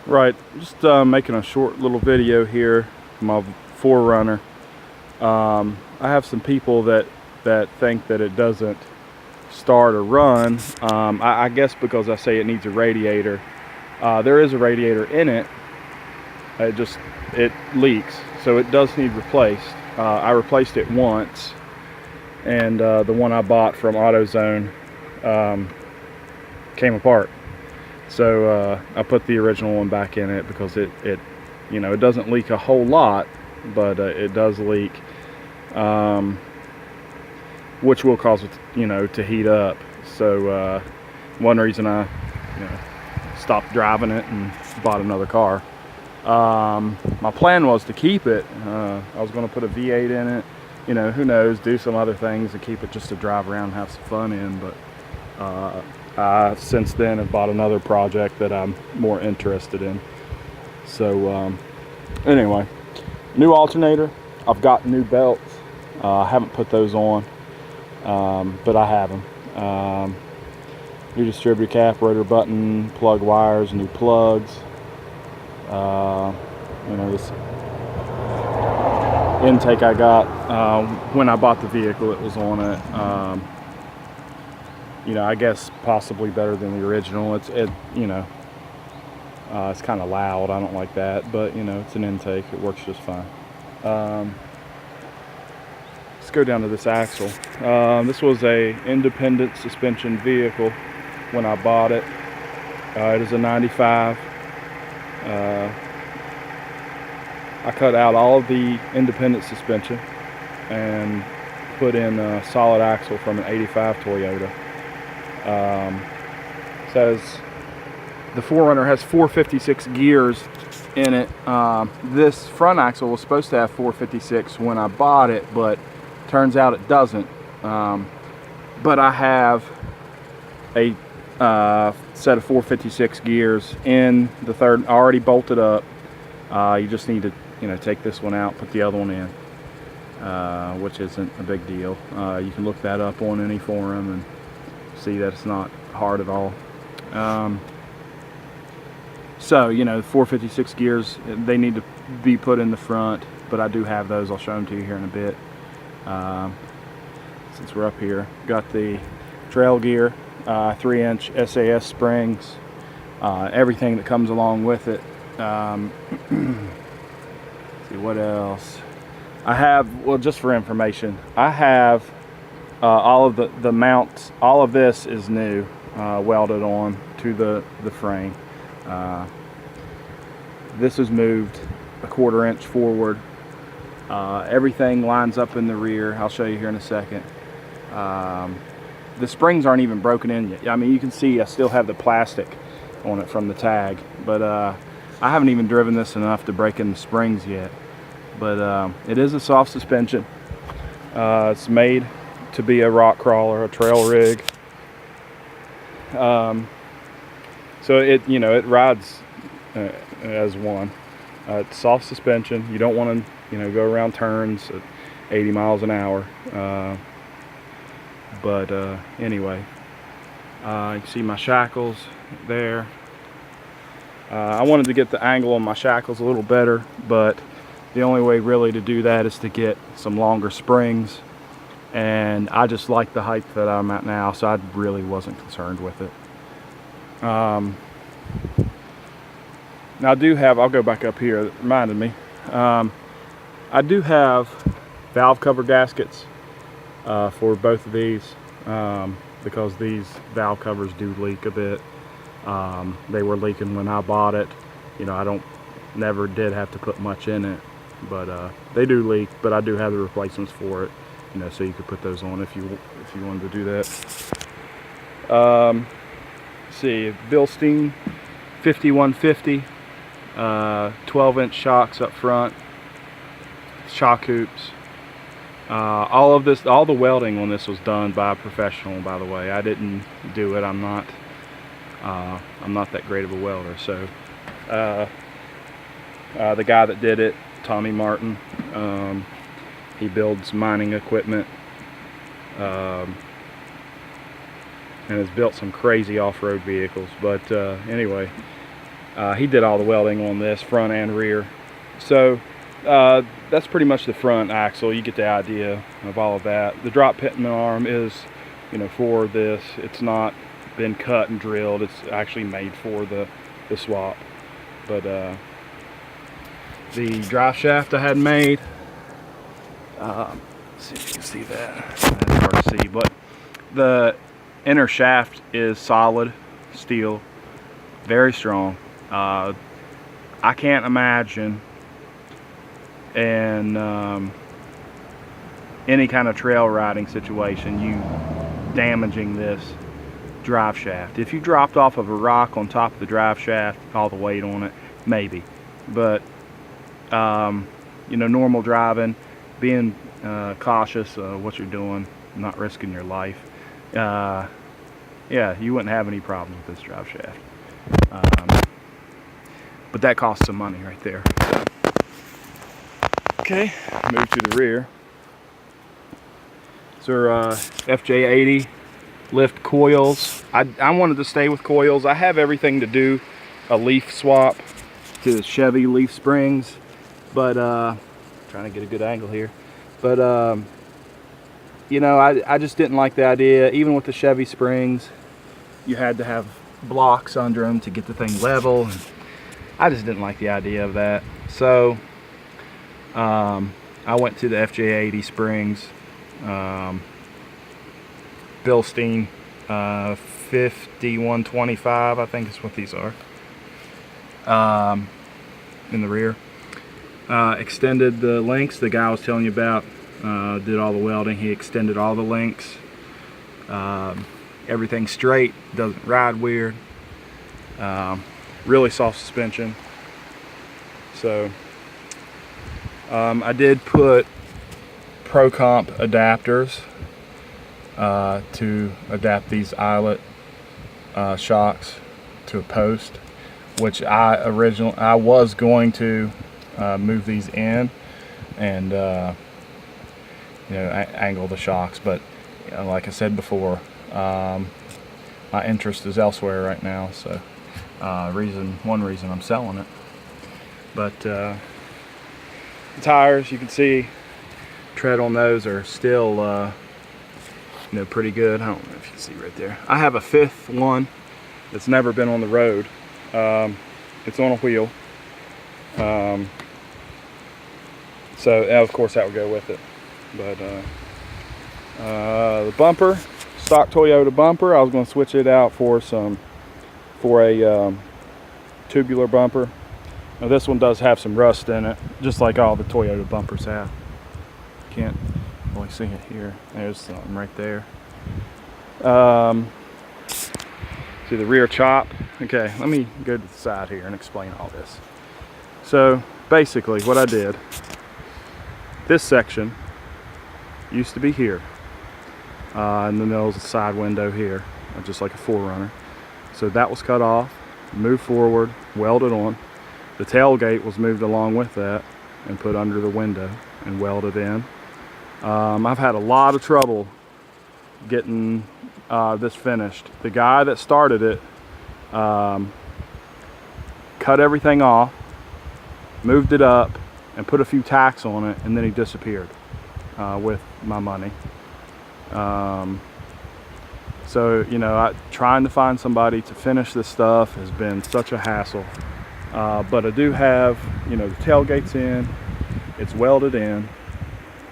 Right, just making a short little video here for my 4runner. I have some people that think that it doesn't start or run. I guess because I say it needs a radiator. There is a radiator in it. It leaks, so it does need replaced. I replaced it once, and the one I bought from AutoZone came apart. So I put the original one back in it because it doesn't leak a whole lot, but it does leak, which will cause it to heat up. So one reason I stopped driving it and bought another car. My plan was to keep it. I was going to put a V8 in it, who knows, do some other things and keep it just to drive around and have some fun in. But I since then have bought another project that I'm more interested in. So anyway, new alternator. I've got new belts. I haven't put those on, but I have them. New distributor cap, rotor button, plug wires, new plugs. This intake I got when I bought the vehicle, it was on it. I guess possibly better than the original. It's kind of loud. I don't like that, but it's an intake. It works just fine. Let's go down to this axle. This was a independent suspension vehicle when I bought it. It is a 95. I cut out all of the independent suspension and put in a solid axle from an 85 Toyota. Says the 4runner has 456 gears in it. This front axle was supposed to have 456 when I bought it, but turns out it doesn't. But I have a set of 456 gears in the third, already bolted up. You just need to take this one out, put the other one in, which isn't a big deal. You can look that up on any forum and see that it's not hard at all. So 456 gears, they need to be put in the front, but I do have those. I'll show them to you here in a bit. Since we're up here, got the trail gear, 3-inch SAS springs, everything that comes along with it. See what else I have. Well, just for information, I have all of the mounts. All of this is new, welded on to the frame. This is moved a 1/4 inch forward. Everything lines up in the rear. I'll show you here in a second. The springs aren't even broken in yet. I mean, you can see I still have the plastic on it from the tag, but I haven't even driven this enough to break in the springs yet. But it is a soft suspension. It's made to be a rock crawler, a trail rig. So it rides as one. It's soft suspension. You don't want to go around turns at 80 miles an hour. But anyway, you can see my shackles there. I wanted to get the angle on my shackles a little better, but the only way really to do that is to get some longer springs, and I just like the height that I'm at now, so I really wasn't concerned with it. Now I do have, I'll go back up here, it reminded me, I do have valve cover gaskets for both of these, because these valve covers do leak a bit. They were leaking when I bought it. I never did have to put much in it, but they do leak. But I do have the replacements for it, so you could put those on if you wanted to do that. Let's see, Bilstein 5150, 12-inch shocks up front, shock hoops. All the welding on this was done by a professional, by the way. I didn't do it. I'm not that great of a welder. So the guy that did it, Tommy Martin, he builds mining equipment, and has built some crazy off-road vehicles. But anyway, He did all the welding on this, front and rear. So that's pretty much the front axle. You get the idea of all of that. The drop pitman arm is, for this. It's not been cut and drilled. It's actually made for the swap. But the drive shaft I had made, let's see if you can see that. That's hard to see, but the inner shaft is solid steel, very strong. I can't imagine in any kind of trail riding situation you damaging this drive shaft. If you dropped off of a rock on top of the drive shaft, all the weight on it, maybe. But normal driving, being cautious of what you're doing, not risking your life, yeah, you wouldn't have any problems with this drive shaft. But that costs some money right there. Okay, move to the rear. So FJ80 lift coils. I wanted to stay with coils. I have everything to do a leaf swap to the Chevy leaf springs, but trying to get a good angle here. But I just didn't like the idea. Even with the Chevy springs, you had to have blocks under them to get the thing level. I just didn't like the idea of that. So I went to the FJ80 springs. Bilstein 5125, I think is what these are, in the rear. Extended the links. The guy I was telling you about did all the welding. He extended all the links. Everything's straight, doesn't ride weird. Really soft suspension. So I did put Pro Comp adapters to adapt these eyelet shocks to a post, which I was going to move these in and angle the shocks, but like I said before, my interest is elsewhere right now. So one reason I'm selling it. But the tires, you can see tread on those are still pretty good. I don't know if you can see right there. I have a 5th one that's never been on the road. It's on a wheel, so of course that would go with it. But the bumper, stock Toyota bumper, I was going to switch it out for a tubular bumper. Now this one does have some rust in it, just like all the Toyota bumpers have. Can't really see it here. There's something right there. See the rear chop. Okay, let me go to the side here and explain all this. So basically what I did, this section used to be here, and then there was a side window here, just like a 4runner. So that was cut off, moved forward, welded on. The tailgate was moved along with that and put under the window and welded in. I've had a lot of trouble getting this finished. The guy that started it cut everything off, moved it up, and put a few tacks on it, and then he disappeared with my money. So trying to find somebody to finish this stuff has been such a hassle. But I do have, the tailgate's in, it's welded in.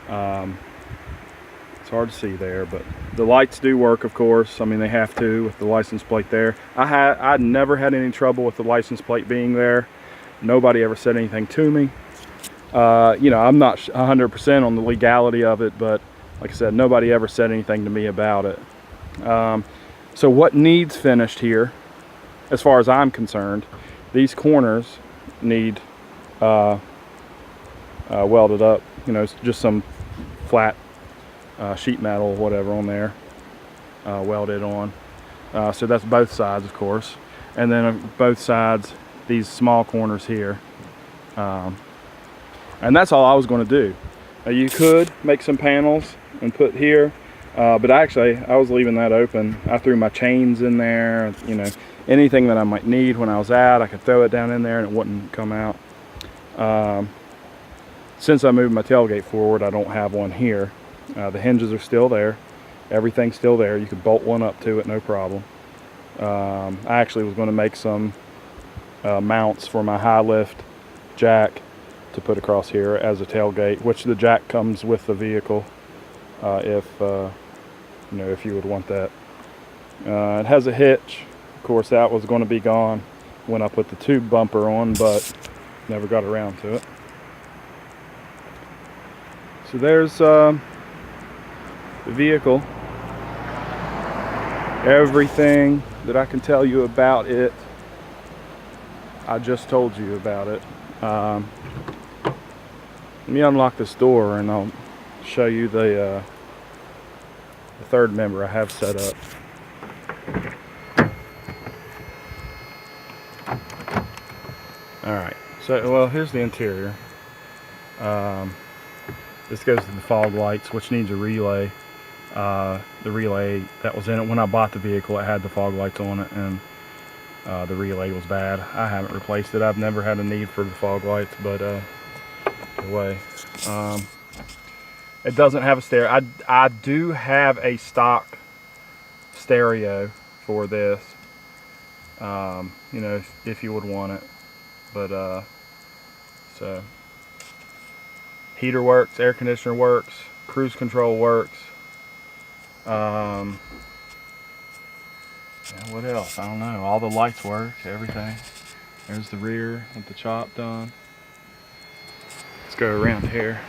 It's hard to see there, but the lights do work, of course. I mean, they have to with the license plate there. I never had any trouble with the license plate being there. Nobody ever said anything to me. I'm not 100% on the legality of it, but like I said, nobody ever said anything to me about it. So what needs finished here, as far as I'm concerned, these corners need welded up. It's just some flat sheet metal, whatever, on there, welded on. So that's both sides, of course. And then on both sides, these small corners here. And that's all I was going to do. You could make some panels and put here, But actually, I was leaving that open. I threw my chains in there, you know, anything that I might need when I was out, I could throw it down in there and it wouldn't come out. Since I moved my tailgate forward, I don't have one here. The hinges are still there. Everything's still there. You could bolt one up to it, no problem. I actually was going to make some mounts for my high lift jack to put across here as a tailgate, which the jack comes with the vehicle if you know, if you would want that. It has a hitch. Of course, that was going to be gone when I put the tube bumper on, but never got around to it. So there's the vehicle. Everything that I can tell you about it, I just told you about it. Let me unlock this door and I'll show you the third member I have set up. Alright, so well, here's the interior. This goes to the fog lights, which needs a relay. The relay that was in it when I bought the vehicle, it had the fog lights on it, and the relay was bad. I haven't replaced it. I've never had a need for the fog lights, but anyway, it doesn't have a stereo. I do have a stock stereo for this, you know, if you would want it, but so heater works, air conditioner works, cruise control works. Yeah, what else? I don't know. All the lights work, everything. There's the rear with the chop done. Let's go around here.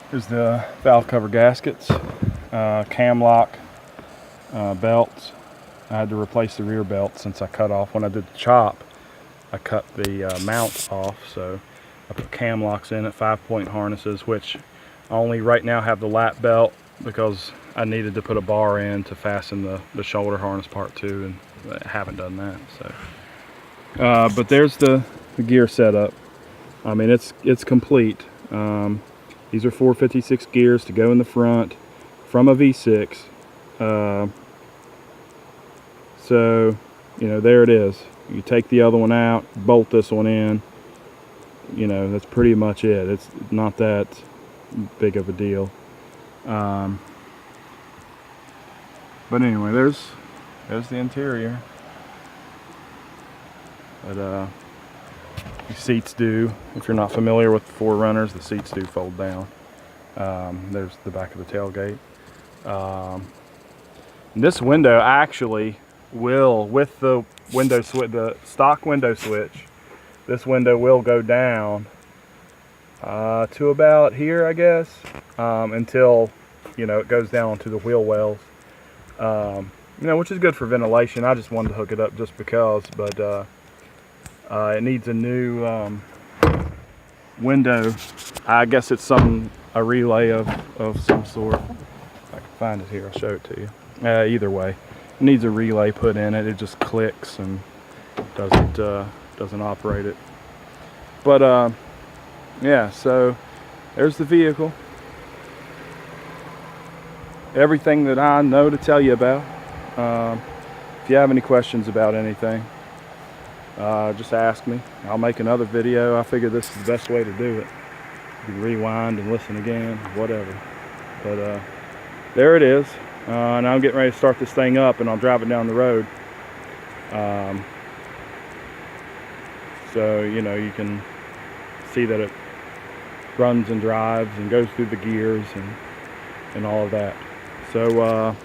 Here's the valve cover gaskets, cam lock belts. I had to replace the rear belt since I cut off when I did the chop. I cut the mounts off, so I put cam locks in at 5-point harnesses, which I only right now have the lap belt because I needed to put a bar in to fasten the shoulder harness part too, and I haven't done that. So, but there's the gear setup. I mean, it's complete. These are 456 gears to go in the front from a V6. So, you know, there it is. You take the other one out, bolt this one in. You know, that's pretty much it. It's not that big of a deal. But anyway, there's the interior. But the seats do, if you're not familiar with the 4Runners, the seats do fold down. There's the back of the tailgate. This window actually will, with the window switch, the stock window switch, this window will go down to about here, I guess, until, you know, it goes down to the wheel wells. You know, which is good for ventilation. I just wanted to hook it up just because, but it needs a new window. I guess it's a relay of some sort. If I can find it here, I'll show it to you. Either way, it needs a relay put in it. It just clicks and doesn't operate it. But yeah, so there's the vehicle. Everything that I know to tell you about. If you have any questions about anything, just ask me. I'll make another video. I figure this is the best way to do it. You can rewind and listen again, whatever. But there it is. And I'm getting ready to start this thing up, and I'll drive it down the road. So, you know, you can see that it runs and drives and goes through the gears and all of that. So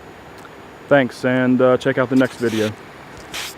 thanks, and check out the next video.